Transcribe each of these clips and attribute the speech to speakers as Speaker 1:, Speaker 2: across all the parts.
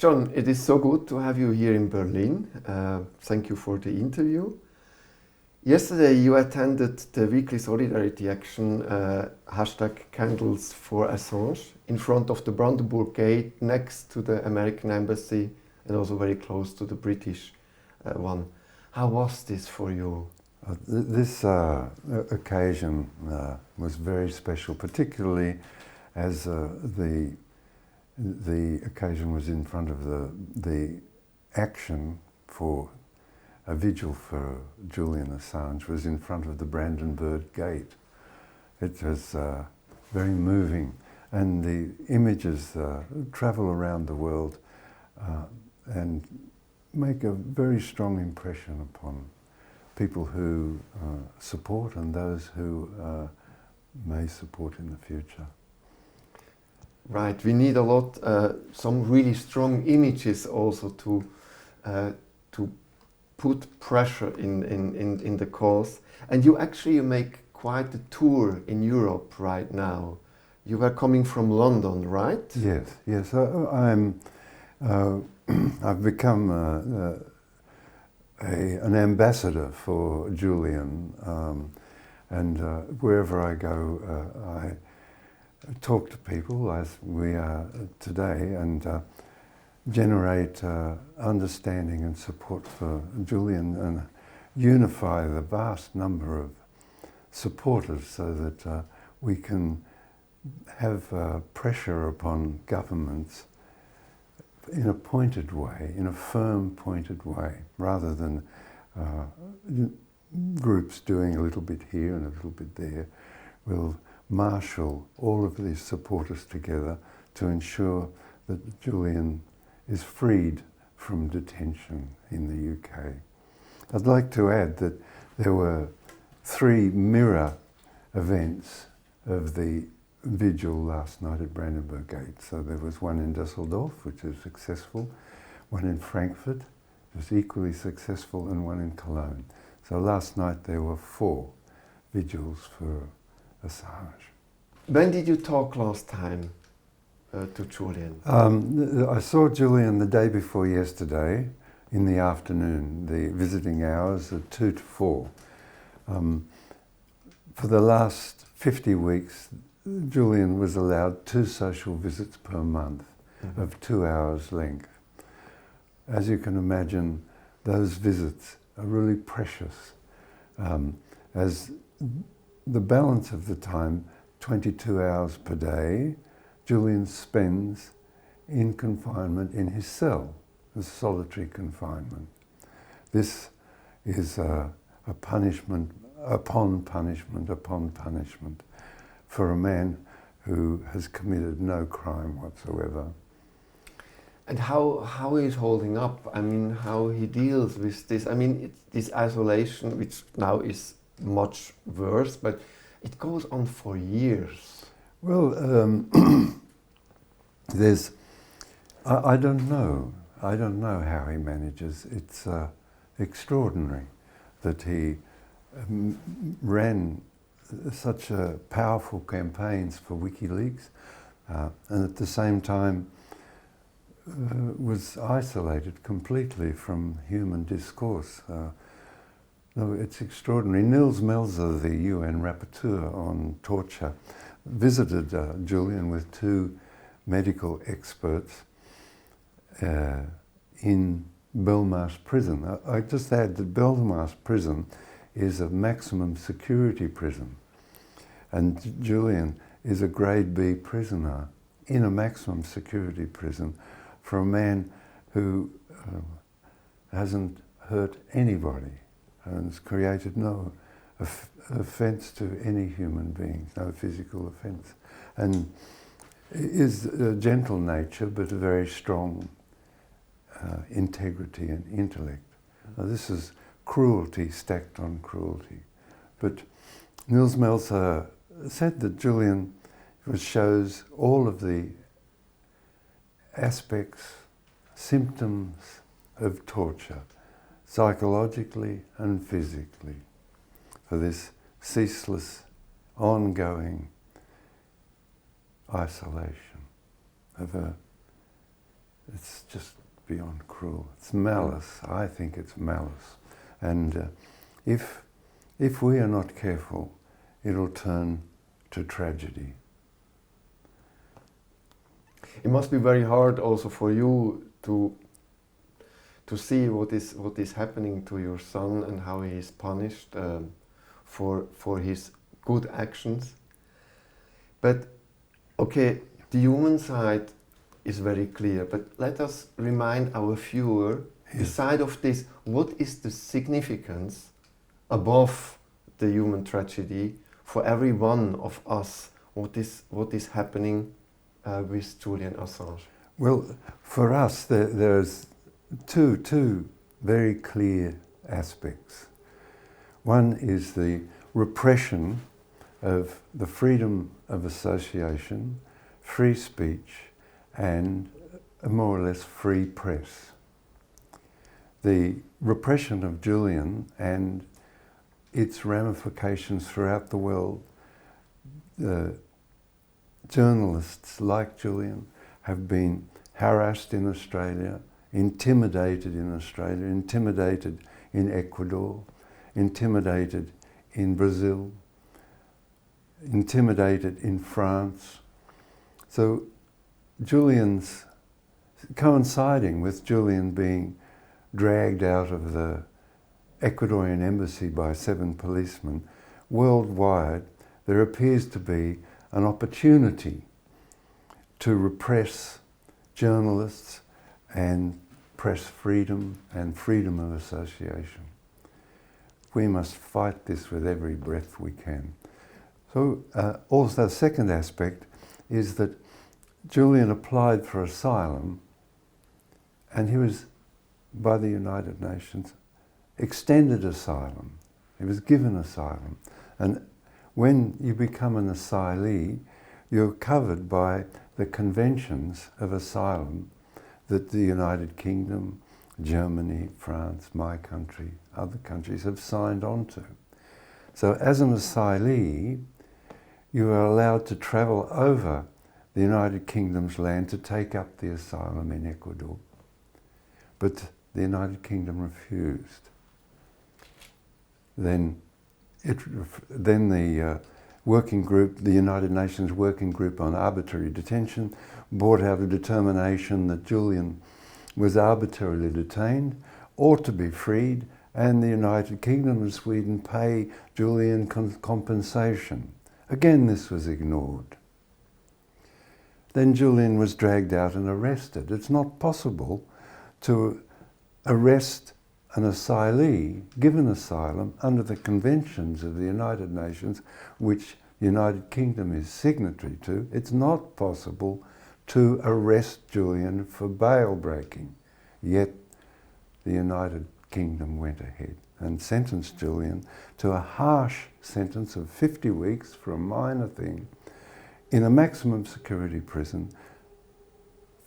Speaker 1: John, it is so good to have you here in Berlin. Thank you for the interview. Yesterday you attended the weekly solidarity action #Candles for Assange in front of the Brandenburger Gate next to the American embassy and also very close to the British one. How was this for you?
Speaker 2: This occasion was very special, particularly as the occasion was in front of the action for a vigil for Julian Assange was in front of the Brandenburger Gate. It was very moving, and the images travel around the world and make a very strong impression upon people who support and those who may support in the future.
Speaker 1: Right, we need a lot, some really strong images also to put pressure in the cause. And you actually make quite a tour in Europe right now. You were coming from London, right?
Speaker 2: Yes. I've become an ambassador for Julian, and wherever I go, I talk to people as we are today and generate understanding and support for Julian and unify the vast number of supporters so that we can have pressure upon governments in a pointed way, in a firm pointed way, rather than groups doing a little bit here and a little bit there. We'll marshal all of these supporters together to ensure that Julian is freed from detention in the UK. I'd like to add that there were 3 mirror events of the vigil last night at Brandenburger Gate. So there was one in Düsseldorf, which was successful, one in Frankfurt, was equally successful, and one in Cologne. So last night there were 4 vigils for Assange.
Speaker 1: When did you talk last time to Julian?
Speaker 2: I saw Julian the day before yesterday in the afternoon. The visiting hours are 2 to 4. For the last 50 weeks, Julian was allowed 2 social visits per month of 2 hours length. As you can imagine, those visits are really precious, as the balance of the time, 22 hours per day, Julian spends in confinement in his cell, a solitary confinement. This is a punishment upon punishment upon punishment for a man who has committed no crime whatsoever.
Speaker 1: And how he's holding up, I mean, how he deals with this. I mean, this isolation, which now is much worse, but it goes on for years.
Speaker 2: Well, I don't know. I don't know how he manages. It's extraordinary that he ran such powerful campaigns for WikiLeaks and at the same time was isolated completely from human discourse. No, it's extraordinary. Nils Mezler, the UN rapporteur on torture, visited Julian with 2 medical experts in Belmarsh prison. I just add that Belmarsh prison is a maximum security prison, and Julian is a grade B prisoner in a maximum security prison for a man who hasn't hurt anybody and has created no offence to any human being, no physical offence, and is a gentle nature but a very strong integrity and intellect. Now, this is cruelty stacked on cruelty. But Nils Mezler said that Julian shows all of the aspects, symptoms of torture, psychologically and physically, for this ceaseless, ongoing isolation of a It's just beyond cruel. It's malice. I think it's malice. And if we are not careful, it'll turn to tragedy.
Speaker 1: It must be very hard also for you to see what is happening to your son and how he is punished for his good actions. But okay, the human side is very clear, but let us remind our viewer, beside of this, what is the significance above the human tragedy for every one of us? What is happening with Julian Assange?
Speaker 2: Well, for us, there's two very clear aspects. One is the repression of the freedom of association, free speech, and a more or less free press. The repression of Julian and its ramifications throughout the world. Journalists like Julian have been harassed in Australia, intimidated in Australia, intimidated in Ecuador, intimidated in Brazil, intimidated in France. So Julian's, coinciding with Julian being dragged out of the Ecuadorian embassy by 7 policemen, worldwide there appears to be an opportunity to repress journalists and press freedom and freedom of association. We must fight this with every breath we can. So also the second aspect is that Julian applied for asylum and he was, by the United Nations, extended asylum. He was given asylum. And when you become an asylee, you're covered by the conventions of asylum that the United Kingdom, Germany, France, my country, other countries have signed on to. So as an asylee, you are allowed to travel over the United Kingdom's land to take up the asylum in Ecuador. But the United Kingdom refused. Then the working group, the United Nations Working Group on Arbitrary Detention, brought out a determination that Julian was arbitrarily detained, ought to be freed, and the United Kingdom and Sweden pay Julian compensation. Again, this was ignored. Then Julian was dragged out and arrested. It's not possible to arrest an asylee given asylum under the conventions of the United Nations, which the United Kingdom is signatory to. It's not possible to arrest Julian for bail breaking. Yet the United Kingdom went ahead and sentenced Julian to a harsh sentence of 50 weeks for a minor thing in a maximum security prison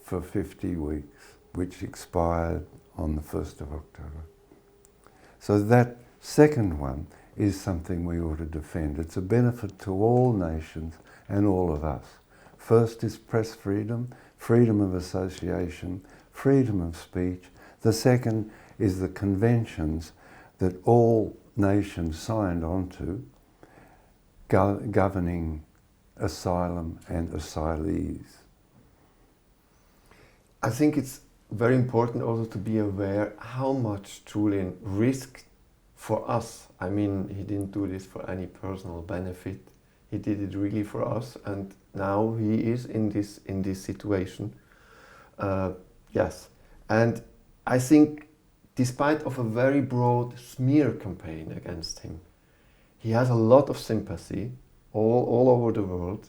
Speaker 2: for 50 weeks, which expired on the 1st of October. So that second one is something we ought to defend. It's a benefit to all nations and all of us. First is press freedom, freedom of association, freedom of speech. The second is the conventions that all nations signed on to, governing asylum and asylees.
Speaker 1: I think it's very important also to be aware how much Julian risked for us. I mean, he didn't do this for any personal benefit. He did it really for us, and now he is in this situation. Yes, and I think, despite of a very broad smear campaign against him, he has a lot of sympathy all over the world.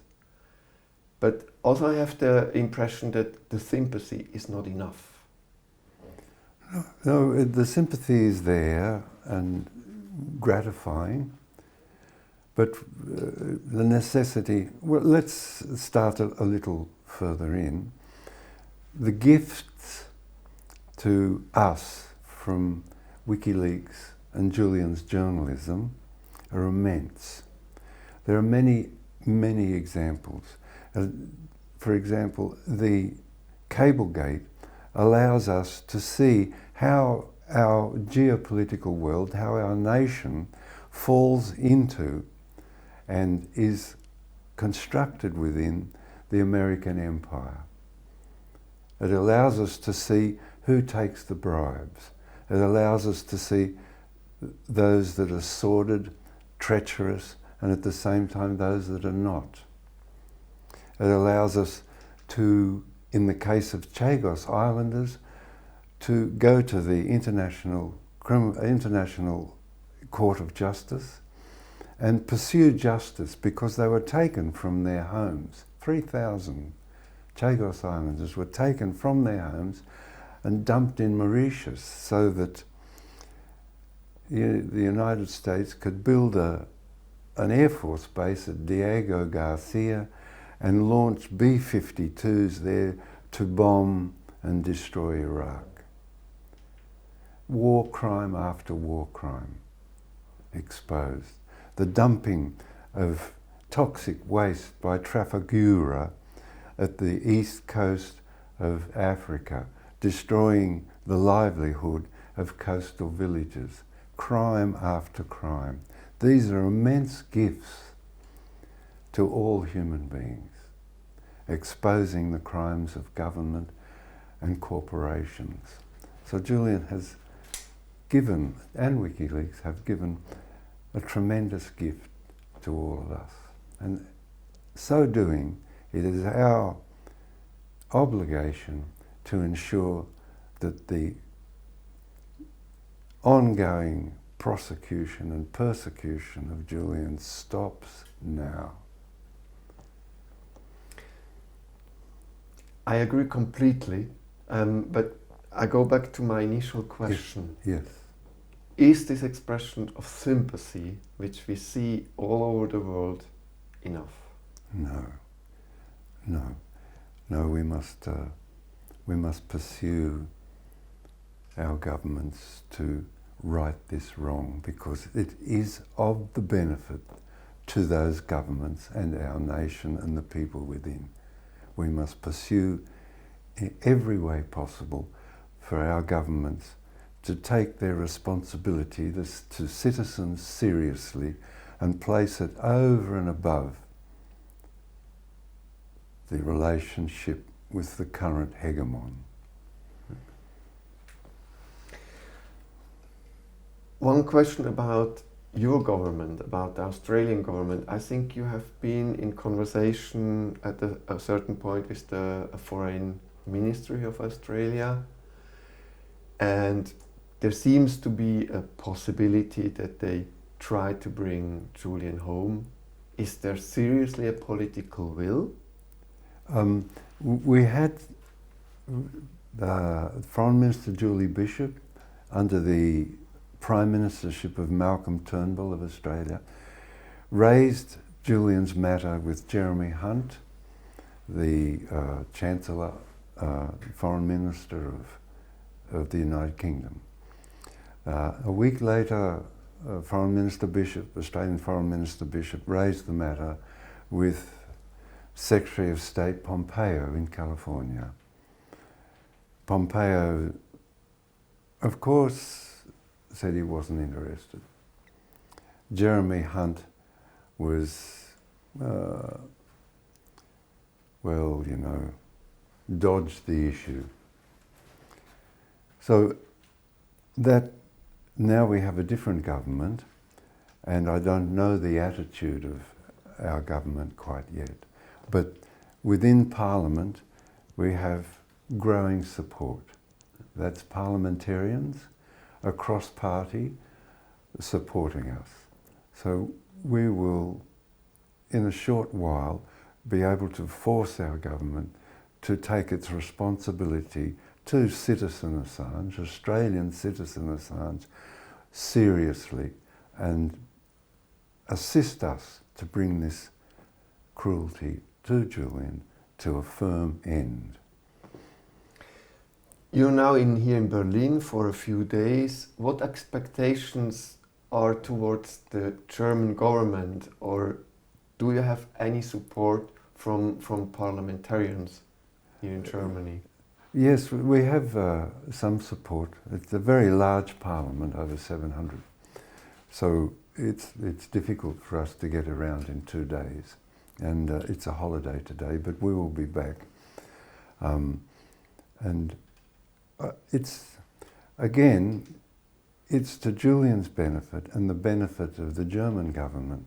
Speaker 1: But also I have the impression that the sympathy is not enough.
Speaker 2: No, the sympathy is there and gratifying, but the necessity, well, let's start a little further in. The gifts to us from WikiLeaks and Julian's journalism are immense. There are many, many examples. For example, the Cablegate allows us to see how our geopolitical world, how our nation falls into and is constructed within the American empire. It allows us to see who takes the bribes. It allows us to see those that are sordid, treacherous, and at the same time those that are not. It allows us to, in the case of Chagos Islanders, to go to the International Court of Justice and pursue justice because they were taken from their homes. 3,000 Chagos Islanders were taken from their homes and dumped in Mauritius so that the United States could build an Air Force base at Diego Garcia and launch B-52s there to bomb and destroy Iraq. War crime after war crime exposed. The dumping of toxic waste by Trafigura at the east coast of Africa, destroying the livelihood of coastal villages. Crime after crime. These are immense gifts to all human beings, exposing the crimes of government and corporations. So Julian has given, and WikiLeaks have given, a tremendous gift to all of us. And so doing, it is our obligation to ensure that the ongoing prosecution and persecution of Julian stops now.
Speaker 1: I agree completely, but I go back to my initial question.
Speaker 2: Yes.
Speaker 1: Is this expression of sympathy, which we see all over the world, enough?
Speaker 2: No, we must pursue our governments to right this wrong, because it is of the benefit to those governments and our nation and the people within. We must pursue in every way possible for our governments to take their responsibility to citizens seriously and place it over and above the relationship with the current hegemon.
Speaker 1: One question about your government, about the Australian government. I think you have been in conversation at a certain point with the Foreign Ministry of Australia, and there seems to be a possibility that they try to bring Julian home. Is there seriously a political will?
Speaker 2: We had Foreign Minister Julie Bishop, under the Prime Ministership of Malcolm Turnbull of Australia, raised Julian's matter with Jeremy Hunt, the Chancellor, Foreign Minister of the United Kingdom. A week later, Foreign Minister Bishop, Australian Foreign Minister Bishop, raised the matter with Secretary of State Pompeo in California. Pompeo, of course, said he wasn't interested. Jeremy Hunt was, dodged the issue. So that now we have a different government, and I don't know the attitude of our government quite yet. But within Parliament, we have growing support. That's parliamentarians across party supporting us. So we will, in a short while, be able to force our government to take its responsibility to citizen Assange, Australian citizen Assange, seriously, and assist us to bring this cruelty to Julian to a firm end.
Speaker 1: You're now here in Berlin for a few days. What expectations are towards the German government, or do you have any support from parliamentarians here in Germany?
Speaker 2: Yes, we have some support. It's a very large parliament, over 700. So it's difficult for us to get around in 2 days. And it's a holiday today, but we will be back. It's to Julian's benefit and the benefit of the German government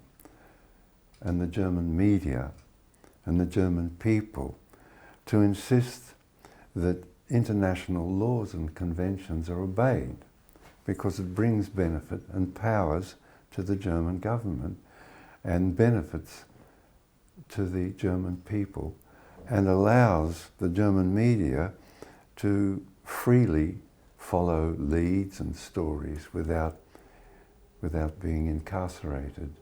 Speaker 2: and the German media and the German people to insist that international laws and conventions are obeyed, because it brings benefit and powers to the German government and benefits to the German people, and allows the German media to freely follow leads and stories without being incarcerated,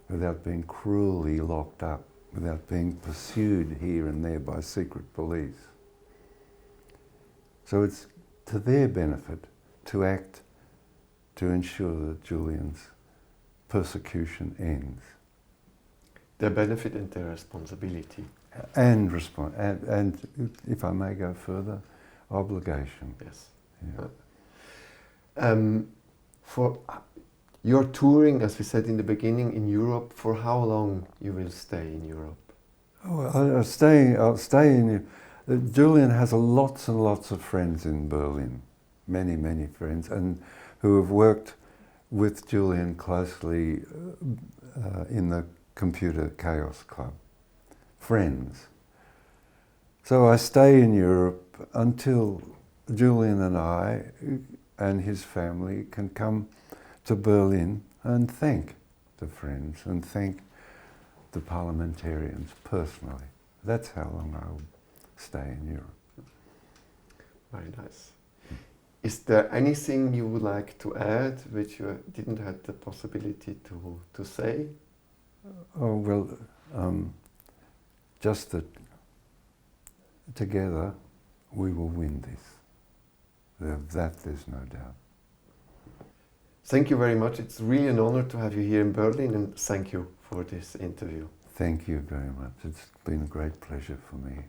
Speaker 2: without being cruelly locked up, without being pursued here and there by secret police. So it's to their benefit to act to ensure that Julian's persecution ends.
Speaker 1: Their benefit and their responsibility.
Speaker 2: And if I may go further, obligation.
Speaker 1: Yes.
Speaker 2: Yeah.
Speaker 1: For you're touring, as we said in the beginning, in Europe. For how long you will stay in Europe?
Speaker 2: I'll stay in. Julian has lots and lots of friends in Berlin, many friends, and who have worked with Julian closely in the Computer Chaos Club. Friends. So I stay in Europe until Julian and I and his family can come to Berlin and thank the friends and thank the parliamentarians personally. That's how long I'll stay in Europe.
Speaker 1: Very nice. Is there anything you would like to add which you didn't have the possibility to say?
Speaker 2: Oh, well, just that together we will win this. That there's no doubt.
Speaker 1: Thank you very much. It's really an honor to have you here in Berlin, and thank you for this interview.
Speaker 2: Thank you very much. It's been a great pleasure for me.